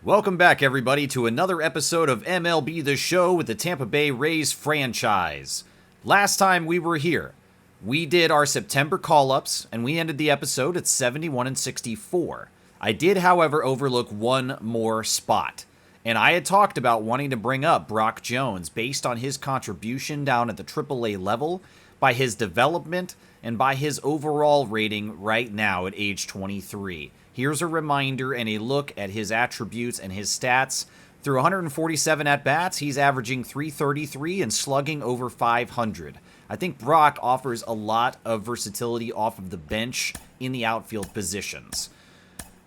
Welcome back, everybody, to another episode of MLB The Show with the Tampa Bay Rays franchise. Last time we were here, we did our September call-ups, and we ended the episode at 71 and 64. I did, however, overlook one more spot, and I had talked about wanting to bring up Brock Jones based on his contribution down at the AAA level, by his development, and by his overall rating right now at age 23. Here's a reminder and a look at his attributes and his stats. Through 147 at-bats, he's averaging .333 and slugging over .500. I think Brock offers a lot of versatility off of the bench in the outfield positions.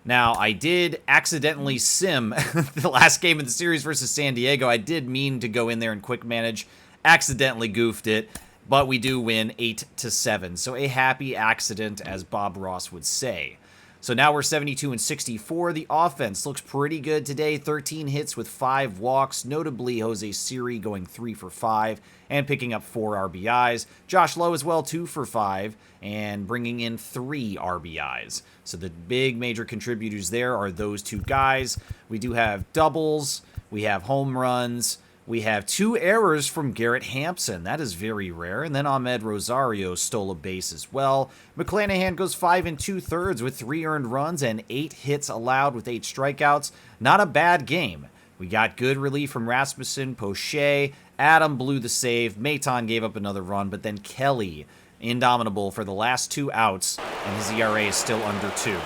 Now, I did accidentally sim the last game of the series versus San Diego. I did mean to go in there and quick manage, accidentally goofed it, but we do win 8-7. So a happy accident, as Bob Ross would say. So now we're 72 and 64. The offense looks pretty good today. 13 hits with 5 walks, notably Jose Siri going 3 for 5 and picking up 4 RBIs. Josh Lowe as well, 2 for 5 and bringing in 3 RBIs. So the big major contributors there are those two guys. We do have doubles, we have home runs, we have 2 errors from Garrett Hampson. That is very rare. And then Ahmed Rosario stole a base as well. McClanahan goes 5 2/3 with 3 earned runs and 8 hits allowed with 8 strikeouts. Not a bad game. We got good relief from Rasmussen, Poche. Adam blew the save. Maton gave up another run, but then Kelly, indomitable for the last 2 outs, and his ERA is still under 2.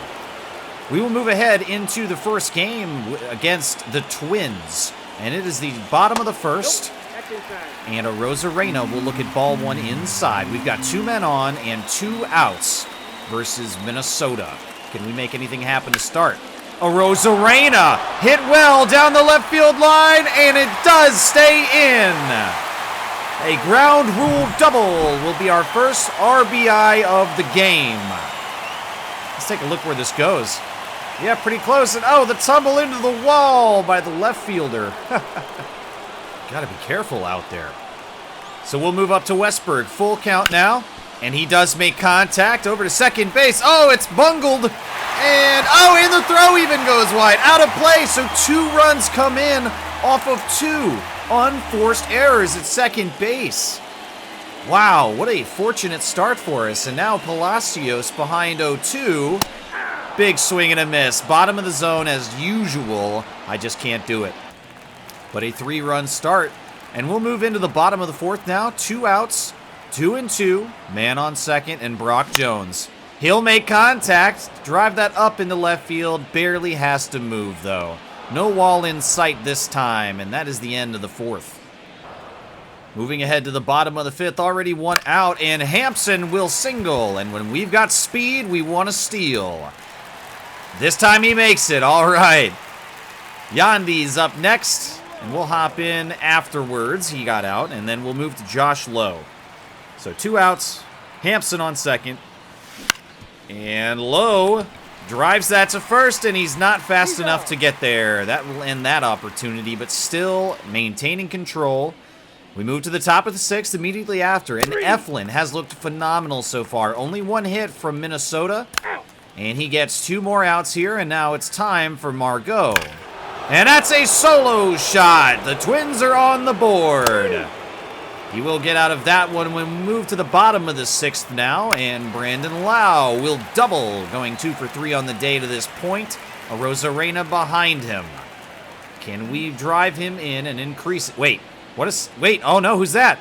We will move ahead into the first game against the Twins. And it is the bottom of the first, and Arozarena will look at ball 1 inside. We've got 2 men on and 2 outs versus Minnesota. Can we make anything happen to start? Arozarena hit well down the left field line, and it does stay in. A ground rule double will be our first RBI of the game. Let's take a look where this goes. Yeah, pretty close. And oh, the tumble into the wall by the left fielder. Gotta be careful out there. So we'll move up to Westberg. Full count now. And he does make contact over to second base. Oh, it's bungled. And and the throw even goes wide. Out of play. So 2 runs come in off of 2 unforced errors at second base. Wow, what a fortunate start for us. And now Palacios behind 0-2. Big swing and a miss. Bottom of the zone as usual. I just can't do it. But a 3-run start. And we'll move into the bottom of the 4th now. 2 outs, 2-2. Man on second and Brock Jones. He'll make contact. Drive that up into left field. Barely has to move though. No wall in sight this time. And that is the end of the 4th. Moving ahead to the bottom of the 5th. Already 1 out. And Hampson will single. And when we've got speed, we want to steal. This time he makes it. All right. Yandy's up next, and we'll hop in afterwards. He got out, and then we'll move to Josh Lowe. So 2 outs, Hampson on second, and Lowe drives that to first, and he's not fast enough to get there. That will end that opportunity, but still maintaining control. We move to the top of the 6th immediately after, and Eflin has looked phenomenal so far. Only 1 hit from Minnesota. And he gets 2 more outs here, and now it's time for Margot. And that's a solo shot. The Twins are on the board. He will get out of that one when we move to the bottom of the 6th now, and Brandon Lau will double, going 2 for 3 on the day to this point. Arozarena behind him. Can we drive him in and increase it? Wait, oh no, who's that?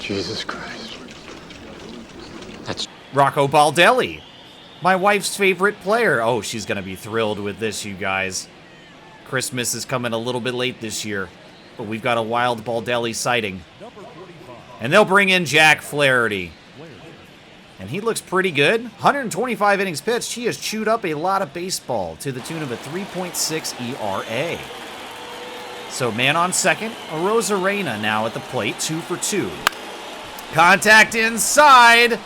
Jesus Christ. That's Rocco Baldelli. My wife's favorite player. Oh, she's going to be thrilled with this, you guys. Christmas is coming a little bit late this year, but we've got a wild Baldelli sighting. And they'll bring in Jack Flaherty. And he looks pretty good. 125 innings pitched. He has chewed up a lot of baseball to the tune of a 3.6 ERA. So man on second. Arozarena now at the plate, 2 for 2. Contact inside.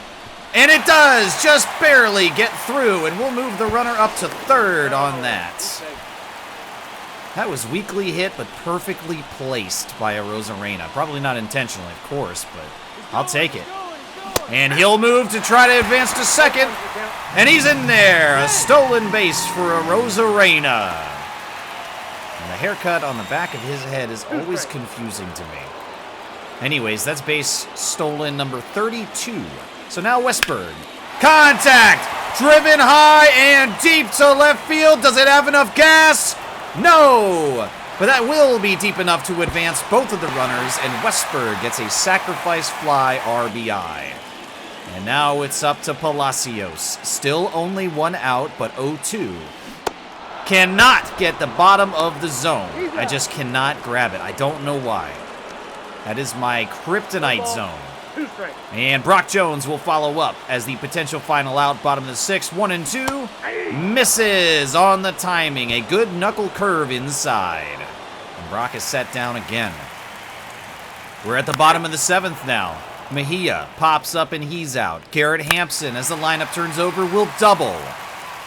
And it does just barely get through, and we'll move the runner up to 3rd on that. That was weakly hit, but perfectly placed by Arozarena. Probably not intentionally, of course, but I'll take it. And he'll move to try to advance to second. And he's in there. A stolen base for Arozarena. And the haircut on the back of his head is always confusing to me. Anyways, that's base stolen number 32. So now Westberg. Contact! Driven high and deep to left field. Does it have enough gas? No! But that will be deep enough to advance both of the runners, and Westberg gets a sacrifice fly RBI. And now it's up to Palacios. Still only one out, but 0-2. Cannot get the bottom of the zone. I just cannot grab it. I don't know why. That is my kryptonite zone. And Brock Jones will follow up as the potential final out, bottom of the sixth, 1-2. Misses on the timing. A good knuckle curve inside. And Brock is set down again. We're at the bottom of the seventh now. Mejia pops up and he's out. Garrett Hampson, as the lineup turns over, will double.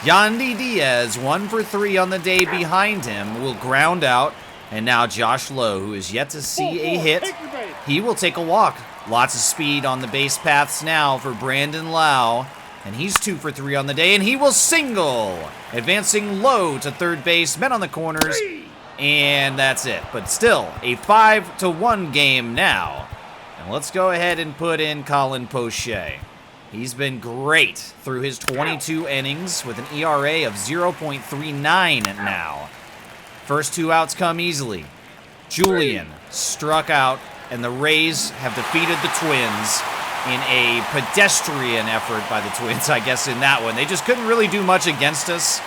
Yandy Diaz, 1 for 3 on the day behind him, will ground out. And now Josh Lowe, who is yet to see a hit, he will take a walk. Lots of speed on the base paths now for Brandon Lau. And he's 2 for 3 on the day, and he will single. Advancing low to third base, men on the corners, and that's it. But still, a 5-1 game now. And let's go ahead and put in Colin Poche. He's been great through his 22 innings with an ERA of 0.39 now. First 2 outs come easily. Julian struck out, and the Rays have defeated the Twins in a pedestrian effort by the Twins, I guess, in that one. They just couldn't really do much against us,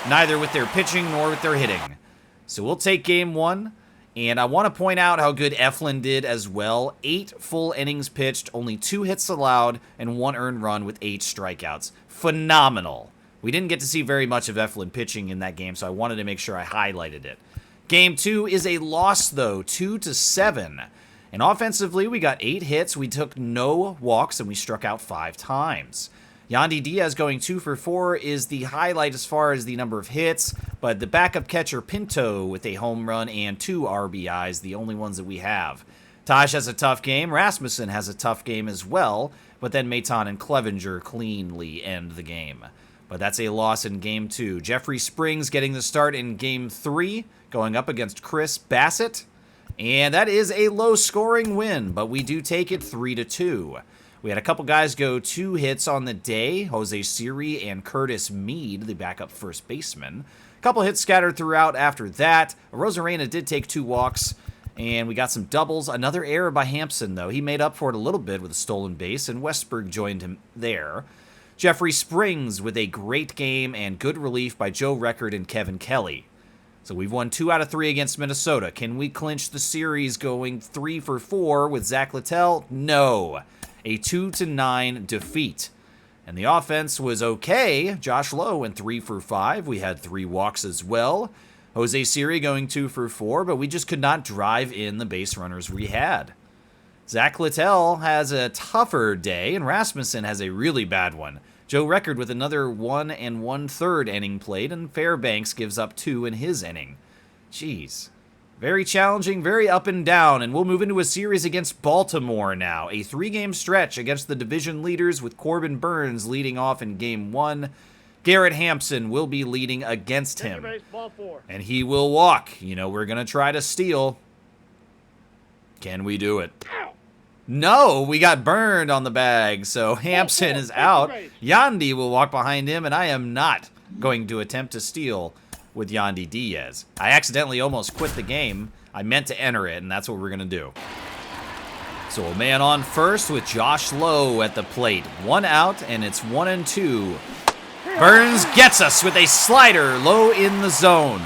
neither with their pitching nor with their hitting. So we'll take game 1. And I want to point out how good Eflin did as well. 8 full innings pitched, only 2 hits allowed, and 1 earned run with 8 strikeouts. Phenomenal. We didn't get to see very much of Eflin pitching in that game, so I wanted to make sure I highlighted it. Game 2 is a loss, though, 2-7. And offensively, we got 8 hits, we took no walks, and we struck out 5 times. Yandy Diaz going 2 for 4 is the highlight as far as the number of hits, but the backup catcher Pinto with a home run and 2 RBIs, the only ones that we have. Taj has a tough game, Rasmussen has a tough game as well, but then Maton and Clevenger cleanly end the game. But that's a loss in Game 2. Jeffrey Springs getting the start in Game 3, going up against Chris Bassett. And that is a low-scoring win, but we do take it 3-2. We had a couple guys go 2 hits on the day, Jose Siri and Curtis Mead, the backup first baseman. A couple hits scattered throughout after that. Rosarena did take 2 walks, and we got some doubles. Another error by Hampson, though. He made up for it a little bit with a stolen base, and Westberg joined him there. Jeffrey Springs with a great game and good relief by Joe Record and Kevin Kelly. So we've won 2 out of 3 against Minnesota. Can we clinch the series going 3 for 4 with Zach Littell? No. A 2-9 defeat. And the offense was okay. Josh Lowe went 3 for 5. We had 3 walks as well. Jose Siri going 2 for 4, but we just could not drive in the base runners we had. Zach Littell has a tougher day, and Rasmussen has a really bad one. Joe Record with another 1 1/3 inning played, and Fairbanks gives up 2 in his inning. Jeez. Very challenging, very up and down, and we'll move into a series against Baltimore now. A 3-game stretch against the division leaders with Corbin Burns leading off in Game 1. Garrett Hampson will be leading against him. And he will walk. You know, we're going to try to steal. Can we do it? No, we got burned on the bag, so Hampson is out. Yandy will walk behind him, and I am not going to attempt to steal with Yandy Diaz. I accidentally almost quit the game. I meant to enter it, and that's what we're going to do. So a man on first with Josh Lowe at the plate. 1 out, and it's 1-2. Burns gets us with a slider low in the zone.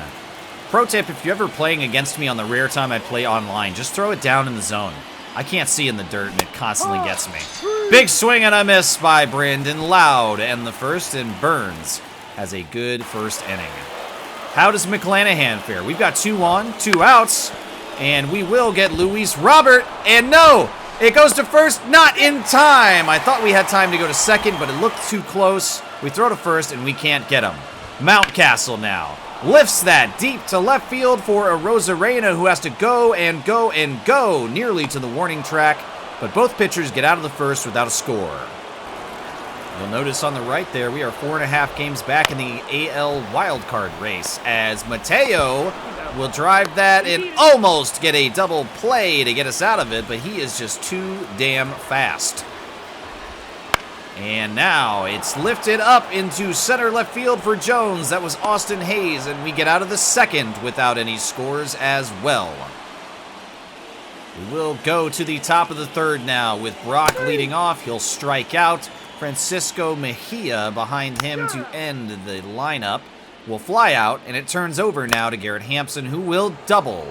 Pro tip, if you're ever playing against me on the rare time I play online, just throw it down in the zone. I can't see in the dirt, and it constantly gets me. Big swing and a miss by Brandon Lau to end the first, and Burns has a good first inning. How does McClanahan fare? We've got 2 on, 2 outs, and we will get Luis Robert, and no! It goes to first, not in time! I thought we had time to go to second, but it looked too close. We throw to first, and we can't get him. Mountcastle now lifts that deep to left field for a Rosarena who has to go and go and go nearly to the warning track, but both pitchers get out of the first without a score. You'll notice on the right there, we are 4.5 games back in the AL wildcard race as Mateo will drive that and almost get a double play to get us out of it, but he is just too damn fast. And now it's lifted up into center left field for Jones. That was Austin Hayes, and we get out of the second without any scores as well. We will go to the top of the third now with Brock leading off. He'll strike out. Francisco Mejia behind him to end the lineup. Will fly out, and it turns over now to Garrett Hampson, who will double.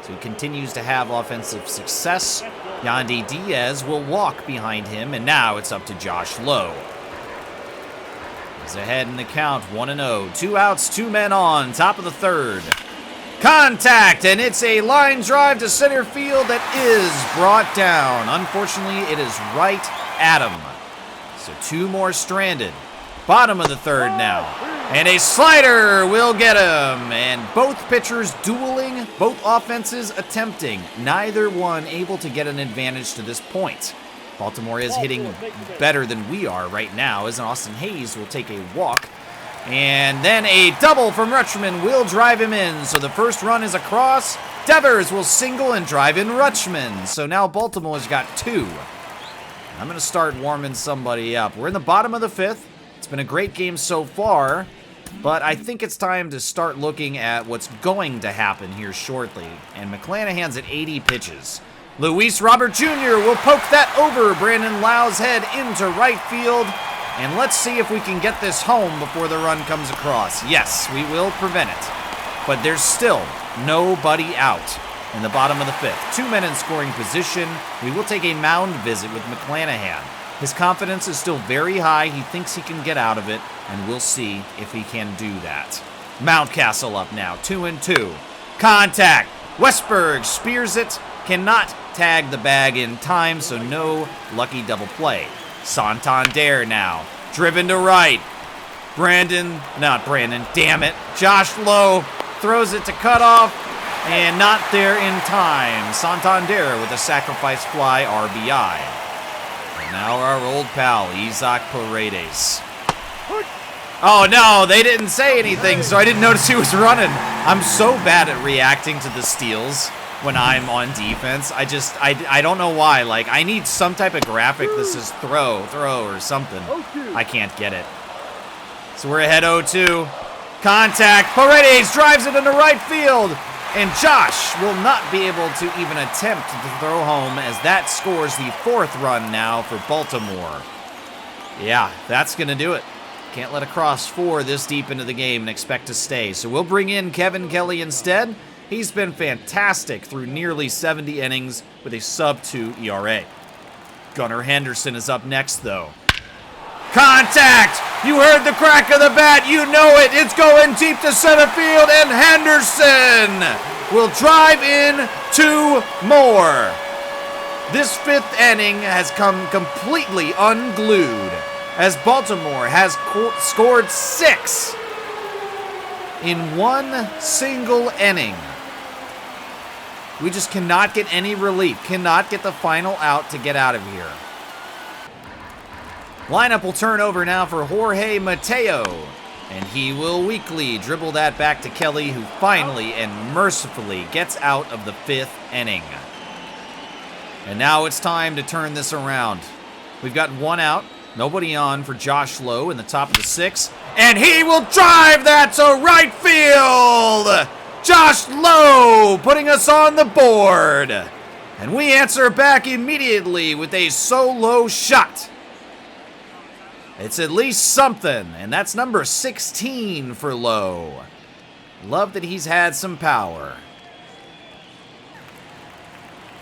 So he continues to have offensive success. Yandy Diaz will walk behind him, and now it's up to Josh Lowe. He's ahead in the count, 1-0. 2 outs, 2 men on, top of the third. Contact, and it's a line drive to center field that is brought down. Unfortunately, it is right at him. So 2 more stranded. Bottom of the third now. And a slider will get him. And both pitchers dueling, both offenses attempting. Neither one able to get an advantage to this point. Baltimore is hitting better than we are right now, as Austin Hayes will take a walk. And then a double from Rutschman will drive him in. So the first run is across. Devers will single and drive in Rutschman. So now Baltimore's got 2. I'm going to start warming somebody up. We're in the bottom of the 5th. It's been a great game so far, but I think it's time to start looking at what's going to happen here shortly. And McClanahan's at 80 pitches. Luis Robert Jr. will poke that over Brandon Lau's head into right field. And let's see if we can get this home before the run comes across. Yes, we will prevent it. But there's still nobody out in the bottom of the 5th. 2 men in scoring position. We will take a mound visit with McClanahan. His confidence is still very high. He thinks he can get out of it, and we'll see if he can do that. Mountcastle up now, 2-2. Contact. Westberg spears it, cannot tag the bag in time, so no lucky double play. Santander now, driven to right. Damn it. Josh Lowe throws it to cutoff, and not there in time. Santander with a sacrifice fly RBI. Now our old pal, Isaac Paredes. Oh no, they didn't say anything, so I didn't notice he was running. I'm so bad at reacting to the steals when I'm on defense. I don't know why. Like, I need some type of graphic that says throw, or something. I can't get it. So we're ahead 0-2. Contact, Paredes drives it into right field. And Josh will not be able to even attempt to throw home, as that scores the 4th run now for Baltimore. Yeah, that's going to do it. Can't let a cross 4 this deep into the game and expect to stay. So we'll bring in Kevin Kelly instead. He's been fantastic through nearly 70 innings with a sub-2 ERA. Gunnar Henderson is up next, though. Contact! You heard the crack of the bat. You know it. It's going deep to center field, and Henderson will drive in 2 more. This 5th inning has come completely unglued, as Baltimore has scored 6 in 1 single inning. We just cannot get any relief, cannot get the final out to get out of here. Lineup will turn over now for Jorge Mateo, and he will weakly dribble that back to Kelly, who finally and mercifully gets out of the 5th inning. And now it's time to turn this around. We've got 1 out, nobody on for Josh Lowe in the top of the 6th, and he will drive that to right field! Josh Lowe putting us on the board. And we answer back immediately with a solo shot. It's at least something, and that's number 16 for Lowe. Love that he's had some power.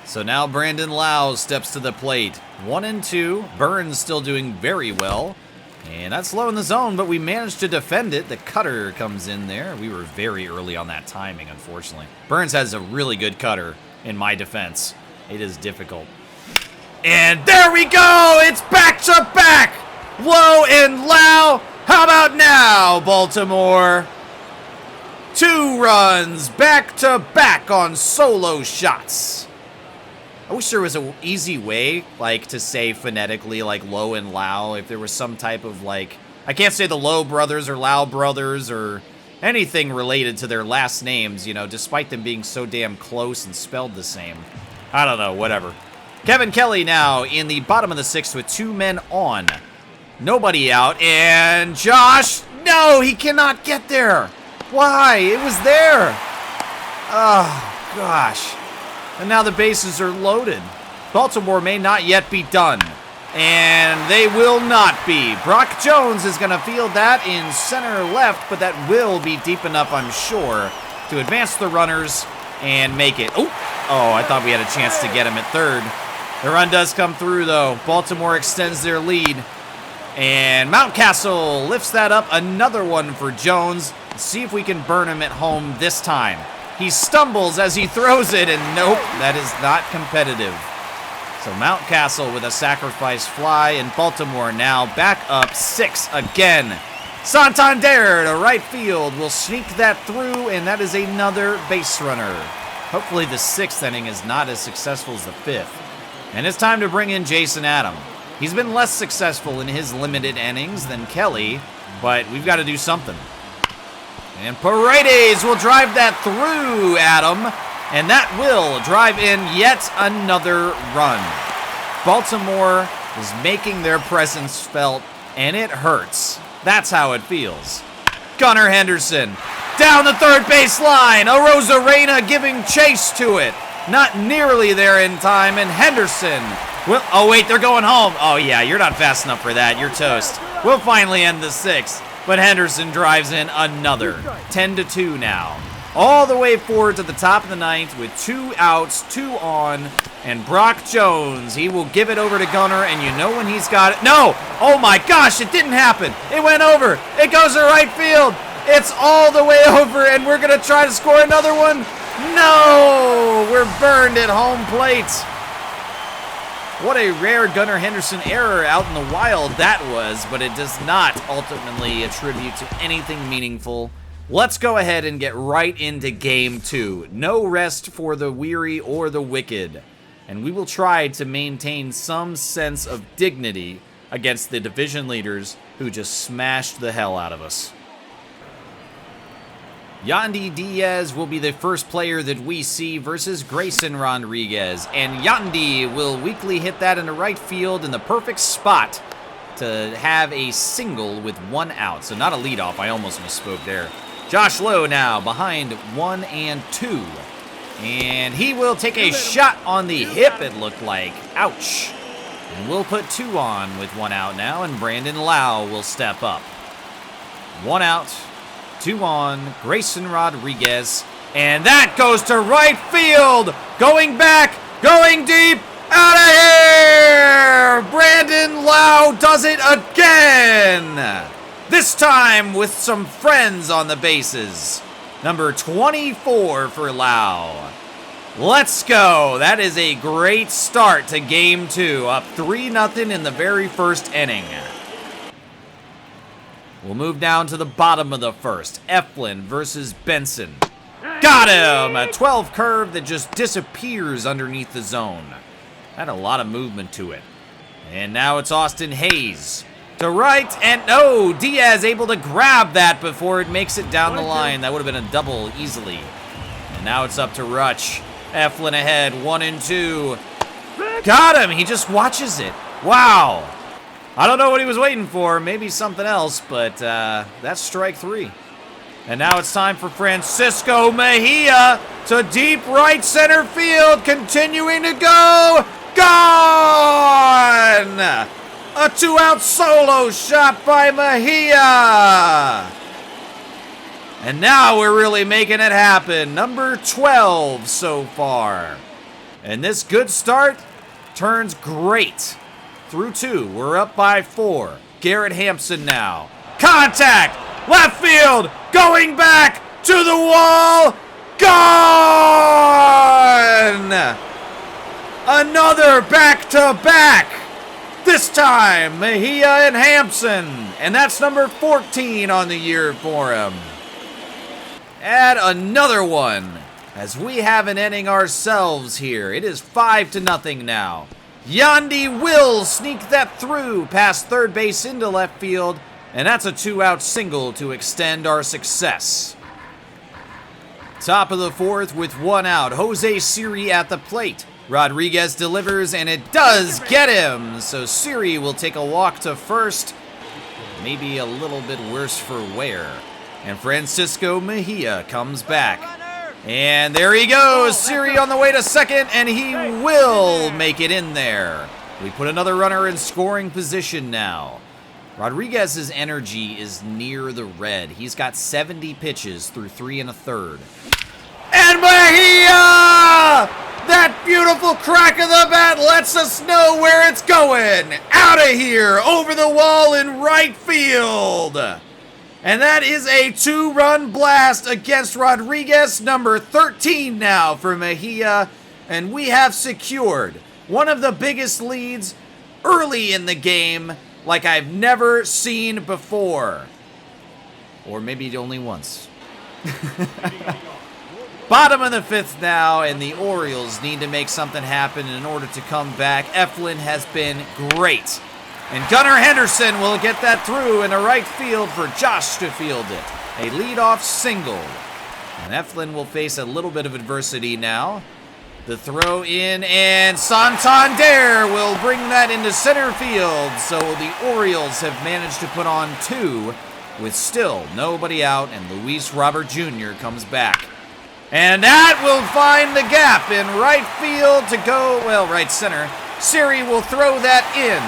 So now Brandon Lau steps to the plate. 1-2. Burns still doing very well. And that's low in the zone, but we managed to defend it. The cutter comes in there. We were very early on that timing, unfortunately. Burns has a really good cutter in my defense. It is difficult. And there we go! It's back-to-back! Lowe and Lau. How about now, Baltimore? 2 runs back to back on solo shots. I wish there was an easy way, like, to say phonetically, like, Low and Lau, if there was some type of, like, I can't say the Low brothers or Lau brothers or anything related to their last names, you know, despite them being so damn close and spelled the same. I don't know, whatever. Kevin Kelly now in the bottom of the 6th with 2 men on. Nobody out, and Josh, no, he cannot get there. Why? It was there. Oh, gosh. And now the bases are loaded. Baltimore may not yet be done. And they will not be. Brock Jones is going to field that in center left, but that will be deep enough, I'm sure, to advance the runners and make it. Oh, I thought we had a chance to get him at third. The run does come through, though. Baltimore extends their lead. And Mountcastle lifts that up. Another one for Jones. Let's see if we can burn him at home this time. He stumbles as he throws it, and nope, that is not competitive. So Mountcastle with a sacrifice fly, and Baltimore now back up 6 again. Santander to right field will sneak that through, and that is another base runner. Hopefully the 6th inning is not as successful as the 5th. And it's time to bring in Jason Adam. He's been less successful in his limited innings than Kelly, but we've got to do something. And Paredes will drive that through Adam, and that will drive in yet another run. Baltimore is making their presence felt, and it hurts. That's how it feels. Gunnar Henderson down the third base line. Arozarena giving chase to it. Not nearly there in time, and Henderson will, oh wait, they're going home. Oh yeah, you're not fast enough for that. You're toast. We'll finally end the 6th. But Henderson drives in another. 10-2 now. All the way forward to the top of the 9th with 2 outs, 2 on. And Brock Jones, he will give it over to Gunnar, and you know when he's got it. No! Oh my gosh, it didn't happen. It went over. It goes to right field. It's all the way over, and we're going to try to score another one. No! We're burned at home plate. What a rare Gunnar Henderson error out in the wild that was, but it does not ultimately attribute to anything meaningful. Let's go ahead and get right into Game 2. No rest for the weary or the wicked. And we will try to maintain some sense of dignity against the division leaders who just smashed the hell out of us. Yandy Diaz will be the first player that we see versus Grayson Rodriguez. And Yandy will weakly hit that into right field in the perfect spot to have a single with 1 out. So not a leadoff, I almost misspoke there. Josh Lowe now behind 1 and 2. And he will take a shot on the hip, it looked like. Ouch. And we'll put 2 on with 1 out now, and Brandon Lau will step up. 1 out. 2 on, Grayson Rodriguez, and that goes to right field, going back, going deep, out of here! Brandon Lau does it again! This time with some friends on the bases. Number 24 for Lau. Let's go. That is a great start to Game 2, up 3-0 in the very first inning. We'll move down to the bottom of the first. Eflin versus Benson. Got him! A 12 curve that just disappears underneath the zone. Had a lot of movement to it. And now it's Austin Hayes. To right, and no! Diaz able to grab that before it makes it down the line. That would have been a double easily. And now it's up to Rutsch. Eflin ahead, 1 and 2. Got him! He just watches it. Wow! I don't know what he was waiting for, maybe something else, but that's strike 3. And now it's time for Francisco Mejia to deep right center field, continuing to go. Gone! A 2-out solo shot by Mejia. And now we're really making it happen. Number 12 so far. And this good start turns great. Through 2, we're up by 4. Garrett Hampson now. Contact! Left field! Going back to the wall! Gone! Another back-to-back! This time, Mejia and Hampson. And that's number 14 on the year for him. Add another one. as we have an inning ourselves here. It is 5-0 now. Yandy will sneak that through past third base into left field, and that's a 2-out single to extend our success. Top of the fourth with 1 out. Jose Siri at the plate. Rodriguez delivers, and it does get him. So Siri will take a walk to first. Maybe a little bit worse for wear. And Francisco Mejia comes back. And there he goes. Siri on the way to second, and he will make it in there. We put another runner in scoring position now. Rodriguez's energy is near the red. He's got 70 pitches through 3 1/3. And Mejia! That beautiful crack of the bat lets us know where it's going. Out of here, over the wall in right field. And that is a 2-run blast against Rodriguez, number 13 now for Mejia. And we have secured one of the biggest leads early in the game like I've never seen before. Or maybe only once. Bottom of the 5th now, and the Orioles need to make something happen in order to come back. Eflin has been great. And Gunnar Henderson will get that through in a right field for Josh to field it. A leadoff single. And Eflin will face a little bit of adversity now. The throw in, and Santander will bring that into center field. So the Orioles have managed to put on 2 with still nobody out, and Luis Robert Jr. comes back. And that will find the gap in right field to go, well, right center. Siri will throw that in.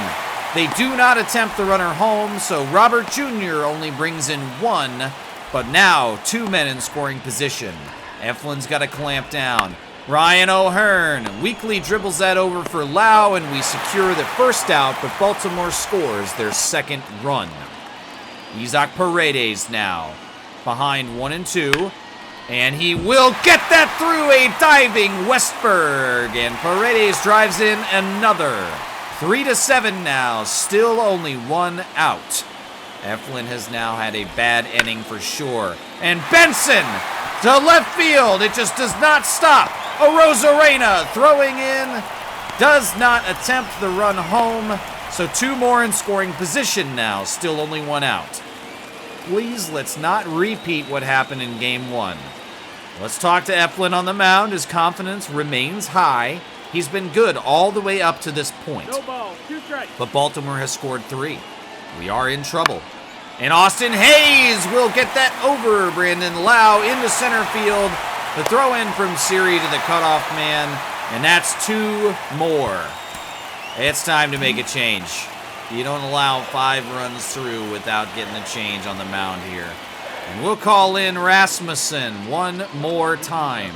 They do not attempt the runner home, so Robert Jr. only brings in 1, but now 2 men in scoring position. Eflin's got to clamp down. Ryan O'Hearn weakly dribbles that over for Lau, and we secure the first out, but Baltimore scores their second run. Isaac Paredes now behind 1 and 2. And he will get that through a diving Westberg. And Paredes drives in another. 3-7 now. Still only 1 out. Eflin has now had a bad inning for sure. And Benson to left field. It just does not stop. Arozarena throwing in. Does not attempt the run home. So 2 more in scoring position now. Still only 1 out. Please, let's not repeat what happened in Game 1. Let's talk to Eflin on the mound. His confidence remains high. He's been good all the way up to this point. No ball, 2 strikes. But Baltimore has scored 3. We are in trouble. And Austin Hayes will get that over Brandon Lau into center field. The throw in from Siri to the cutoff man. And that's 2 more. It's time to make a change. You don't allow 5 runs through without getting a change on the mound here. And we'll call in Rasmussen 1 more time.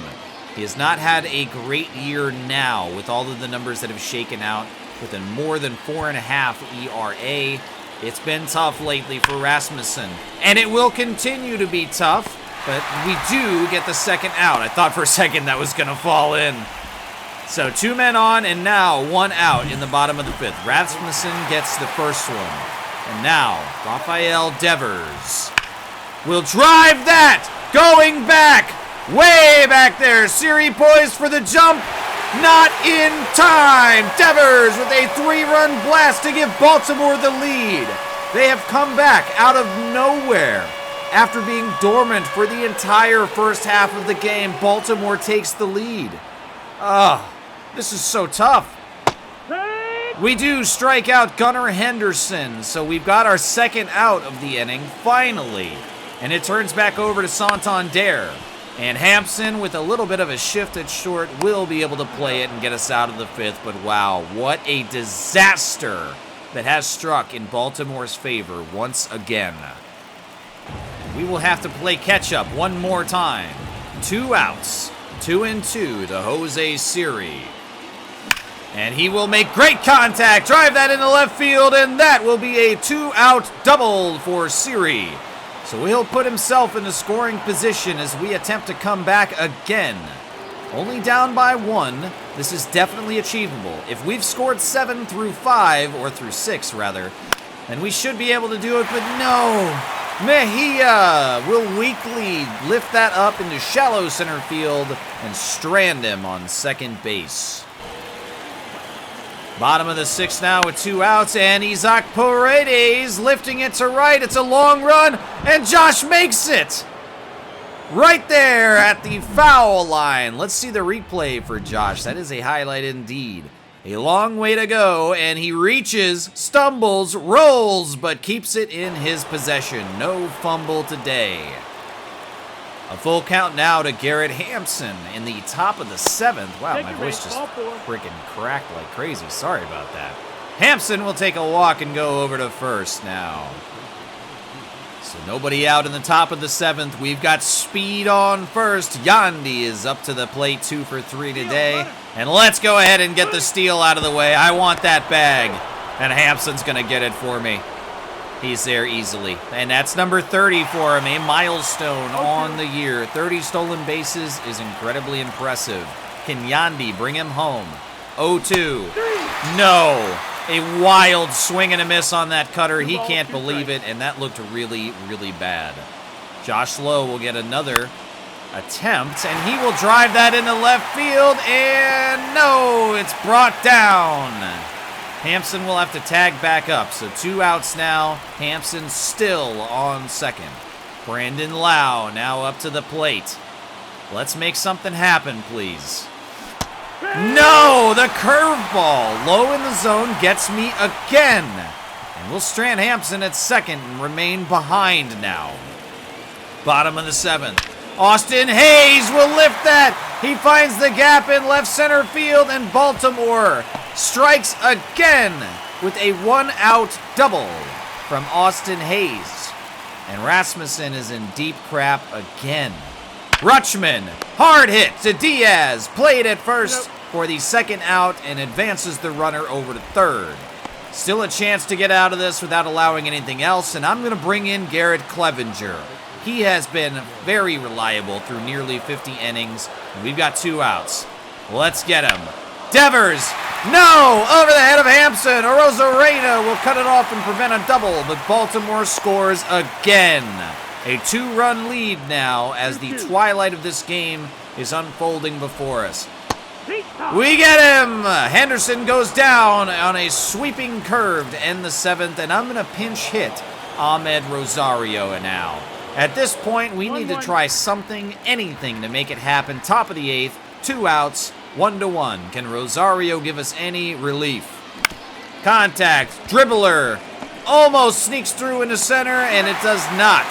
He has not had a great year now with all of the numbers that have shaken out with a more than 4.5 ERA. It's been tough lately for Rasmussen. And it will continue to be tough, but we do get the second out. I thought for a second that was going to fall in. So 2 men on, and now 1 out in the bottom of the 5th. Rasmussen gets the first one. And now, Rafael Devers will drive that, going back, way back there. Siri poised for the jump, not in time. Devers with a 3-run blast to give Baltimore the lead. They have come back out of nowhere. After being dormant for the entire first half of the game, Baltimore takes the lead. This is so tough. We do strike out Gunnar Henderson, so we've got our second out of the inning, finally. And it turns back over to Santander. And Hampson, with a little bit of a shift at short, will be able to play it and get us out of the 5th. But wow, what a disaster that has struck in Baltimore's favor once again. We will have to play catch-up one more time. 2 outs, 2 and 2 to Jose Siri. And he will make great contact, drive that into left field, and that will be a 2-out double for Siri. So he'll put himself into scoring position as we attempt to come back again. Only down by 1. This is definitely achievable. If we've scored 7 through 5, or through 6 rather, then we should be able to do it, but no. Mejia will weakly lift that up into shallow center field and strand him on second base. Bottom of the sixth now with 2 outs, and Isaac Paredes lifting it to right. It's a long run, and Josh makes it! Right there at the foul line. Let's see the replay for Josh. That is a highlight indeed. A long way to go, and he reaches, stumbles, rolls, but keeps it in his possession. No fumble today. A full count now to Garrett Hampson in the top of the 7th. Wow, my voice just freaking cracked like crazy. Sorry about that. Hampson will take a walk and go over to first now. So nobody out in the top of the 7th. We've got speed on first. Yandy is up to the plate, 2 for 3 today. And let's go ahead and get the steal out of the way. I want that bag. And Hampson's going to get it for me. He's there easily. And that's number 30 for him, a milestone on the year. 30 stolen bases is incredibly impressive. Can Yandy bring him home? 0-2. No. A wild swing and a miss on that cutter. He can't believe it, and that looked really, really bad. Josh Lowe will get another attempt, and he will drive that into left field, and no, it's brought down. Hampson will have to tag back up, so 2 outs now. Hampson still on second. Brandon Lau now up to the plate. Let's make something happen, please. No, the curveball low in the zone gets me again. And we'll strand Hampson at second and remain behind now. Bottom of the 7th. Austin Hayes will lift that. He finds the gap in left center field, and Baltimore strikes again with a 1-out double from Austin Hayes. And Rasmussen is in deep crap again. Rutschman, hard hit to Diaz, played at first for the 2nd out and advances the runner over to third. Still a chance to get out of this without allowing anything else, and I'm going to bring in Garrett Clevenger. He has been very reliable through nearly 50 innings, and we've got 2 outs. Let's get him. Devers, no, over the head of Hampson. Arozarena will cut it off and prevent a double, but Baltimore scores again. A 2-run lead now as the twilight of this game is unfolding before us. We get him! Henderson goes down on a sweeping curve to end the 7th, and I'm going to pinch hit Ahmed Rosario now. At this point, we need to try something, anything to make it happen. Top of the 8th, 2 outs, 1-1. Can Rosario give us any relief? Contact, dribbler, almost sneaks through into center, and it does not.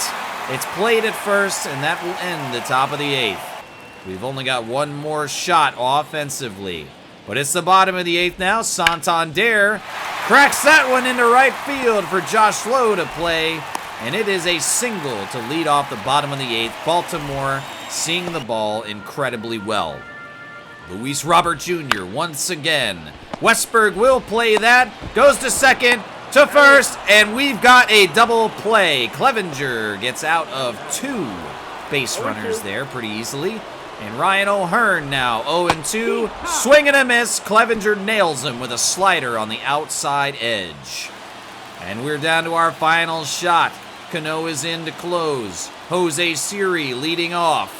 It's played at first, and that will end the top of the 8th. We've only got one more shot offensively. But it's the bottom of the 8th now. Santander cracks that one into right field for Josh Lowe to play. And it is a single to lead off the bottom of the 8th. Baltimore seeing the ball incredibly well. Luis Robert Jr. once again. Westberg will play that. Goes to second, to first, and we've got a double play. Clevenger gets out of 2 base runners there pretty easily. And Ryan O'Hearn now 0-2. Swing and a miss. Clevenger nails him with a slider on the outside edge. And we're down to our final shot. Cano is in to close. Jose Siri leading off.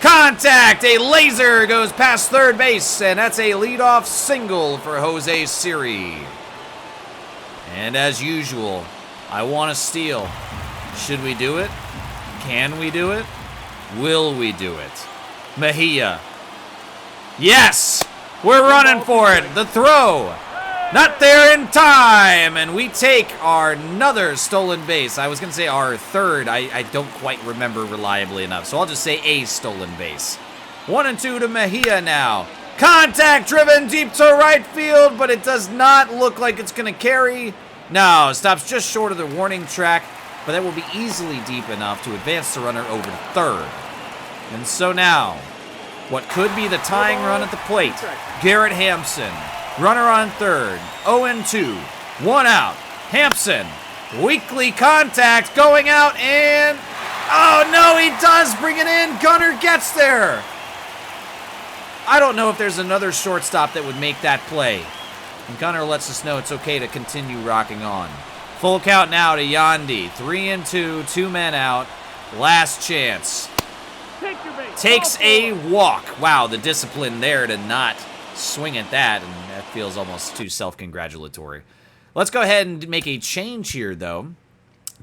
Contact! A laser goes past third base, and that's a leadoff single for Jose Siri. And as usual, I want to steal. Should we do it? Can we do it? Will we do it? Mejia. Yes! We're running for it. The throw. Not there in time. And we take our another stolen base. I was going to say our third. I don't quite remember reliably enough. So I'll just say a stolen base. 1-2 to Mejia now. Contact driven deep to right field, but it does not look like it's going to carry. No, stops just short of the warning track, but that will be easily deep enough to advance the runner over to third. And so now, what could be the tying run at the plate, Garrett Hampson, runner on third, 0-2, 1 out. Hampson, weakly contact, going out, and oh no, he does bring it in. Gunnar gets there. I don't know if there's another shortstop that would make that play. And Gunnar lets us know it's okay to continue rocking on. Full count now to Yandy. 3-2, 2 men out. Last chance. Takes a walk. Wow, the discipline there to not swing at that, and that feels almost too self-congratulatory. Let's go ahead and make a change here, though.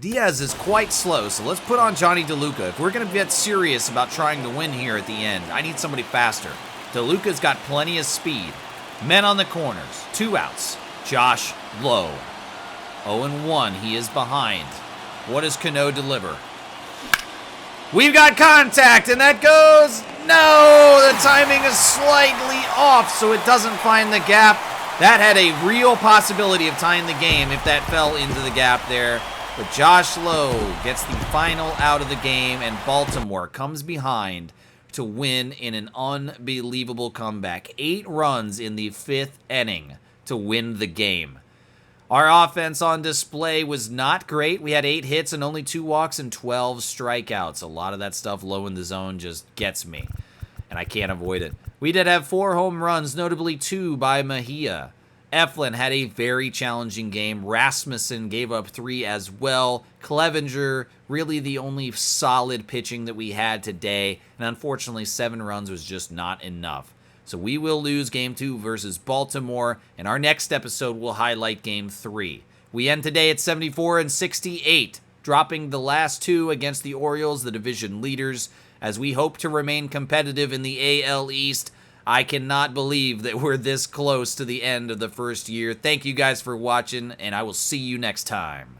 Diaz is quite slow, so let's put on Johnny DeLuca. If we're going to get serious about trying to win here at the end, I need somebody faster. DeLuca's got plenty of speed. Men on the corners. 2 outs. Josh Lowe. 0-1. He is behind. What does Cano deliver? We've got contact, and that goes... No! The timing is slightly off, so it doesn't find the gap. That had a real possibility of tying the game if that fell into the gap there. But Josh Lowe gets the final out of the game, and Baltimore comes behind to win in an unbelievable comeback. 8 runs in the 5th inning to win the game. Our offense on display was not great. We had 8 hits and only 2 walks and 12 strikeouts. A lot of that stuff low in the zone just gets me, and I can't avoid it. We did have 4 home runs, notably 2 by Mejia. Eflin had a very challenging game. Rasmussen gave up 3 as well. Clevenger, really the only solid pitching that we had today. And unfortunately, 7 runs was just not enough. So we will lose Game 2 versus Baltimore. And our next episode will highlight Game 3. We end today at 74-68, dropping the last 2 against the Orioles, the division leaders, as we hope to remain competitive in the AL East. I cannot believe that we're this close to the end of the first year. Thank you guys for watching, and I will see you next time.